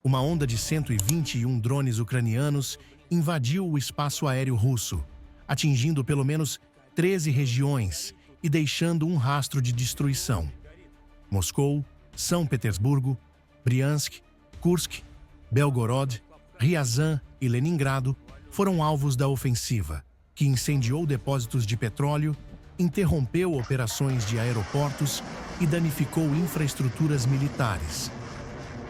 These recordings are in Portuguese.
uma onda de 121 drones ucranianos invadiu o espaço aéreo russo, atingindo pelo menos 13 regiões e deixando um rastro de destruição. Moscou, São Petersburgo, Briansk, Kursk, Belgorod, Ryazan e Leningrado foram alvos da ofensiva, que incendiou depósitos de petróleo, interrompeu operações de aeroportos e danificou infraestruturas militares.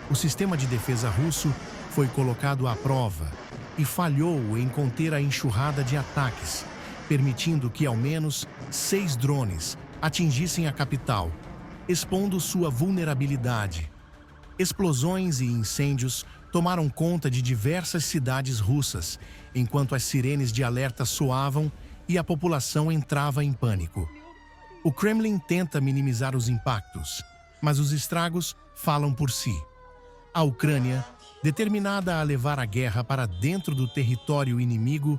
O sistema de defesa russo foi colocado à prova e falhou em conter a enxurrada de ataques, permitindo que ao menos 6 drones atingissem a capital, expondo sua vulnerabilidade. Explosões e incêndios tomaram conta de diversas cidades russas, enquanto as sirenes de alerta soavam e a população entrava em pânico. O Kremlin tenta minimizar os impactos, mas os estragos falam por si. A Ucrânia, determinada a levar a guerra para dentro do território inimigo,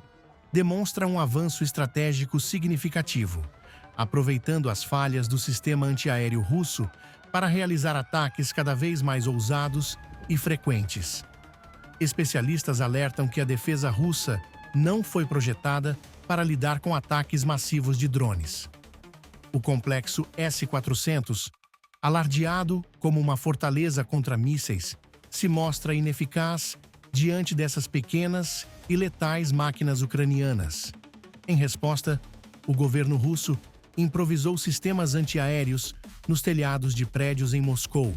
demonstra um avanço estratégico significativo, aproveitando as falhas do sistema antiaéreo russo para realizar ataques cada vez mais ousados e frequentes. Especialistas alertam que a defesa russa não foi projetada para lidar com ataques massivos de drones. O complexo S-400, alardeado como uma fortaleza contra mísseis, se mostra ineficaz diante dessas pequenas e letais máquinas ucranianas. Em resposta, o governo russo improvisou sistemas antiaéreos nos telhados de prédios em Moscou,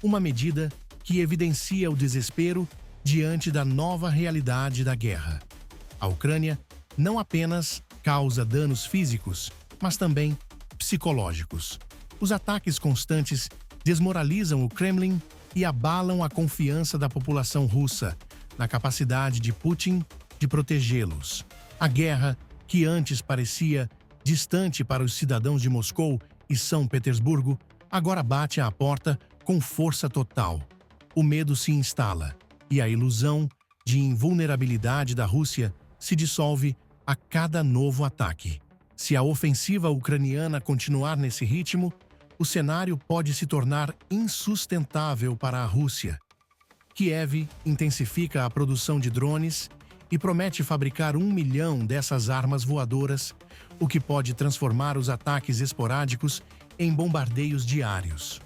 uma medida que evidencia o desespero diante da nova realidade da guerra. A Ucrânia não apenas causa danos físicos, mas também psicológicos. Os ataques constantes desmoralizam o Kremlin e abalam a confiança da população russa na capacidade de Putin de protegê-los. A guerra, que antes parecia distante para os cidadãos de Moscou e São Petersburgo, agora bate à porta com força total. O medo se instala e a ilusão de invulnerabilidade da Rússia se dissolve a cada novo ataque. Se a ofensiva ucraniana continuar nesse ritmo, o cenário pode se tornar insustentável para a Rússia. Kiev intensifica a produção de drones e promete fabricar 1 milhão dessas armas voadoras, o que pode transformar os ataques esporádicos em bombardeios diários.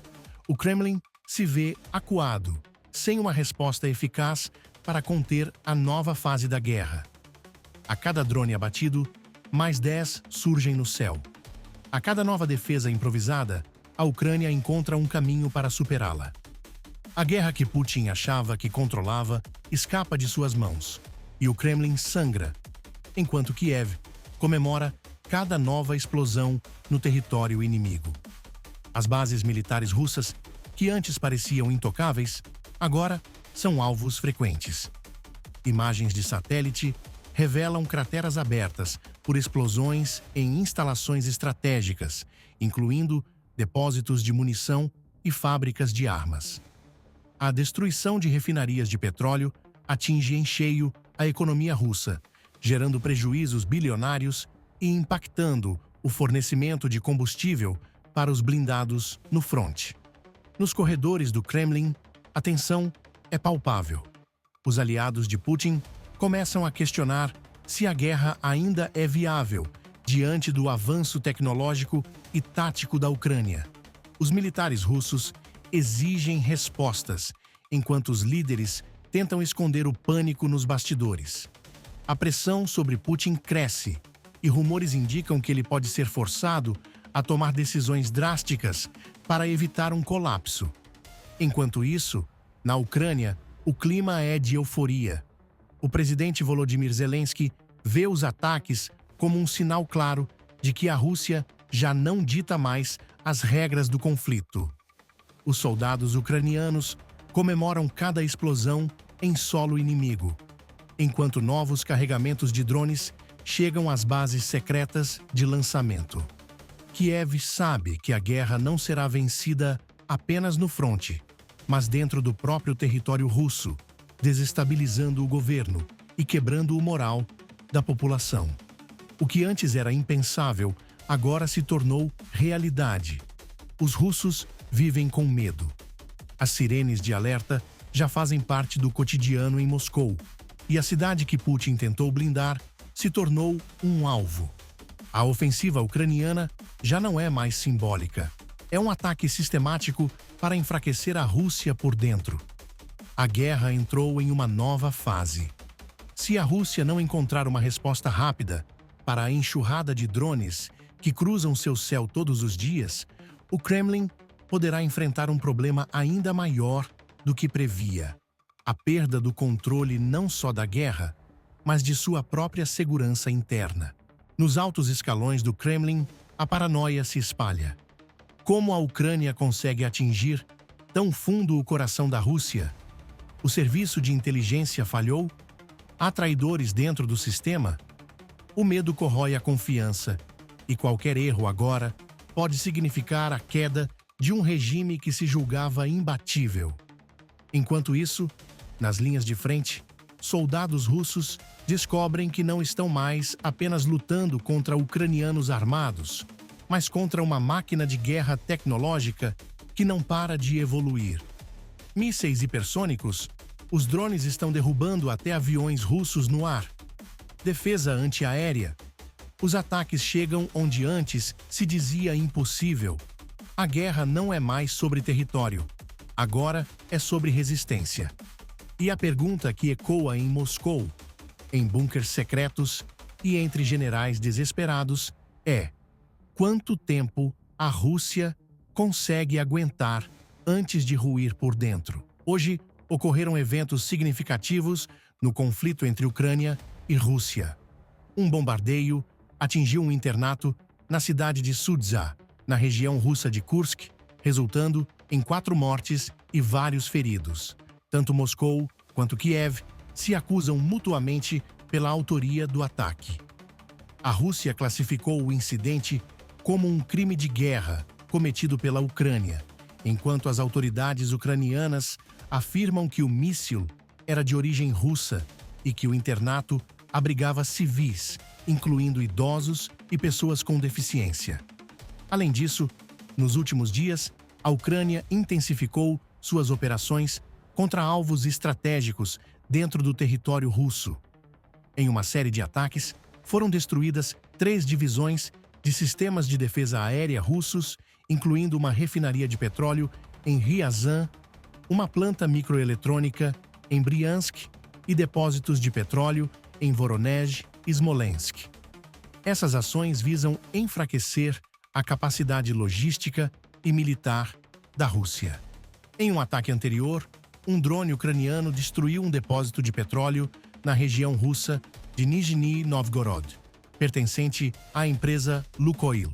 O Kremlin se vê acuado, sem uma resposta eficaz para conter a nova fase da guerra. A cada drone abatido, mais 10 surgem no céu. A cada nova defesa improvisada, a Ucrânia encontra um caminho para superá-la. A guerra que Putin achava que controlava escapa de suas mãos, e o Kremlin sangra, enquanto Kiev comemora cada nova explosão no território inimigo. As bases militares russas, que antes pareciam intocáveis, agora são alvos frequentes. Imagens de satélite revelam crateras abertas por explosões em instalações estratégicas, incluindo depósitos de munição e fábricas de armas. A destruição de refinarias de petróleo atinge em cheio a economia russa, gerando prejuízos bilionários e impactando o fornecimento de combustível para os blindados no fronte. Nos corredores do Kremlin, a tensão é palpável. Os aliados de Putin começam a questionar se a guerra ainda é viável diante do avanço tecnológico e tático da Ucrânia. Os militares russos exigem respostas, enquanto os líderes tentam esconder o pânico nos bastidores. A pressão sobre Putin cresce e rumores indicam que ele pode ser forçado a tomar decisões drásticas para evitar um colapso. Enquanto isso, na Ucrânia, o clima é de euforia. O presidente Volodymyr Zelensky vê os ataques como um sinal claro de que a Rússia já não dita mais as regras do conflito. Os soldados ucranianos comemoram cada explosão em solo inimigo, enquanto novos carregamentos de drones chegam às bases secretas de lançamento. Kiev sabe que a guerra não será vencida apenas no fronte, mas dentro do próprio território russo, desestabilizando o governo e quebrando o moral da população. O que antes era impensável, agora se tornou realidade. Os russos vivem com medo. As sirenes de alerta já fazem parte do cotidiano em Moscou, e a cidade que Putin tentou blindar se tornou um alvo. A ofensiva ucraniana já não é mais simbólica. É um ataque sistemático para enfraquecer a Rússia por dentro. A guerra entrou em uma nova fase. Se a Rússia não encontrar uma resposta rápida para a enxurrada de drones que cruzam seu céu todos os dias, o Kremlin poderá enfrentar um problema ainda maior do que previa: a perda do controle não só da guerra, mas de sua própria segurança interna. Nos altos escalões do Kremlin, a paranoia se espalha. Como a Ucrânia consegue atingir tão fundo o coração da Rússia? O serviço de inteligência falhou? Há traidores dentro do sistema? O medo corrói a confiança, e qualquer erro agora pode significar a queda de um regime que se julgava imbatível. Enquanto isso, nas linhas de frente, soldados russos descobrem que não estão mais apenas lutando contra ucranianos armados, mas contra uma máquina de guerra tecnológica que não para de evoluir. Mísseis hipersônicos, os drones estão derrubando até aviões russos no ar. Defesa antiaérea. Os ataques chegam onde antes se dizia impossível. A guerra não é mais sobre território. Agora é sobre resistência. E a pergunta que ecoa em Moscou, em bunkers secretos e entre generais desesperados é: quanto tempo a Rússia consegue aguentar antes de ruir por dentro? Hoje, ocorreram eventos significativos no conflito entre Ucrânia e Rússia. Um bombardeio atingiu um internato na cidade de Sudza, na região russa de Kursk, resultando em 4 mortes e vários feridos. Tanto Moscou quanto Kiev se acusam mutuamente pela autoria do ataque. A Rússia classificou o incidente como um crime de guerra cometido pela Ucrânia, enquanto as autoridades ucranianas afirmam que o míssil era de origem russa e que o internato abrigava civis, incluindo idosos e pessoas com deficiência. Além disso, nos últimos dias, a Ucrânia intensificou suas operações contra alvos estratégicos dentro do território russo. Em uma série de ataques, foram destruídas 3 divisões de sistemas de defesa aérea russos, incluindo uma refinaria de petróleo em Ryazan, uma planta microeletrônica em Briansk e depósitos de petróleo em Voronezh e Smolensk. Essas ações visam enfraquecer a capacidade logística e militar da Rússia. Em um ataque anterior, um drone ucraniano destruiu um depósito de petróleo na região russa de Nizhny Novgorod, pertencente à empresa Lukoil.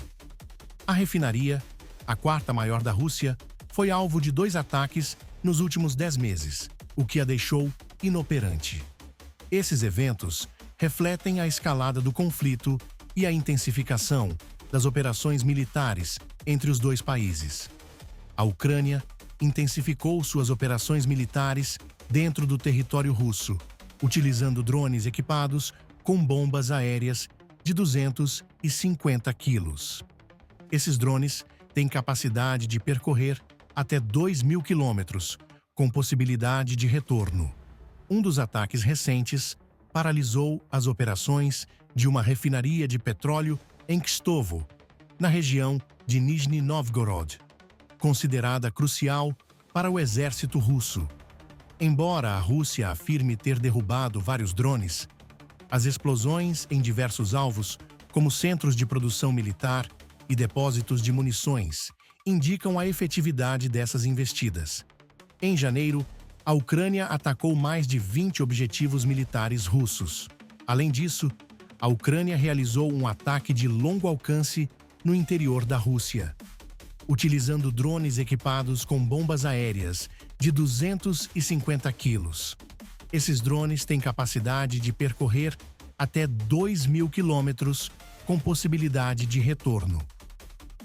A refinaria, a 4ª maior da Rússia, foi alvo de 2 ataques nos últimos 10 meses, o que a deixou inoperante. Esses eventos refletem a escalada do conflito e a intensificação das operações militares entre os 2 países. A Ucrânia intensificou suas operações militares dentro do território russo, utilizando drones equipados com bombas aéreas de 250 quilos. Esses drones têm capacidade de percorrer até 2.000 quilômetros, com possibilidade de retorno. Um dos ataques recentes paralisou as operações de uma refinaria de petróleo em Kstovo, na região de Nizhny Novgorod, considerada crucial para o exército russo. Embora a Rússia afirme ter derrubado vários drones, as explosões em diversos alvos, como centros de produção militar e depósitos de munições, indicam a efetividade dessas investidas. Em janeiro, a Ucrânia atacou mais de 20 objetivos militares russos. Além disso, a Ucrânia realizou um ataque de longo alcance no interior da Rússia, utilizando drones equipados com bombas aéreas de 250 quilos. Esses drones têm capacidade de percorrer até 2.000 quilômetros com possibilidade de retorno.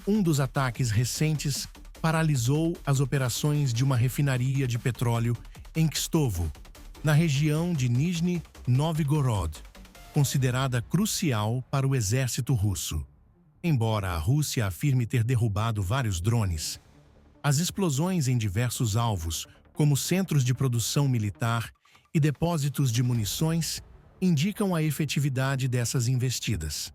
Um dos ataques recentes paralisou as operações de uma refinaria de petróleo em Kstovo, na região de Nizhny Novgorod, considerada crucial para o exército russo. Embora a Rússia afirme ter derrubado vários drones, as explosões em diversos alvos, como centros de produção militar e depósitos de munições, indicam a efetividade dessas investidas.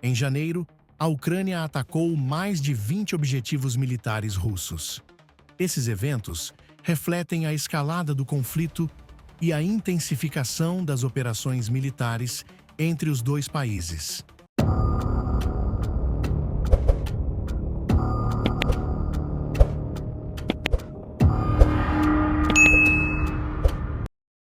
Em janeiro, a Ucrânia atacou mais de 20 objetivos militares russos. Esses eventos refletem a escalada do conflito e a intensificação das operações militares entre os dois países.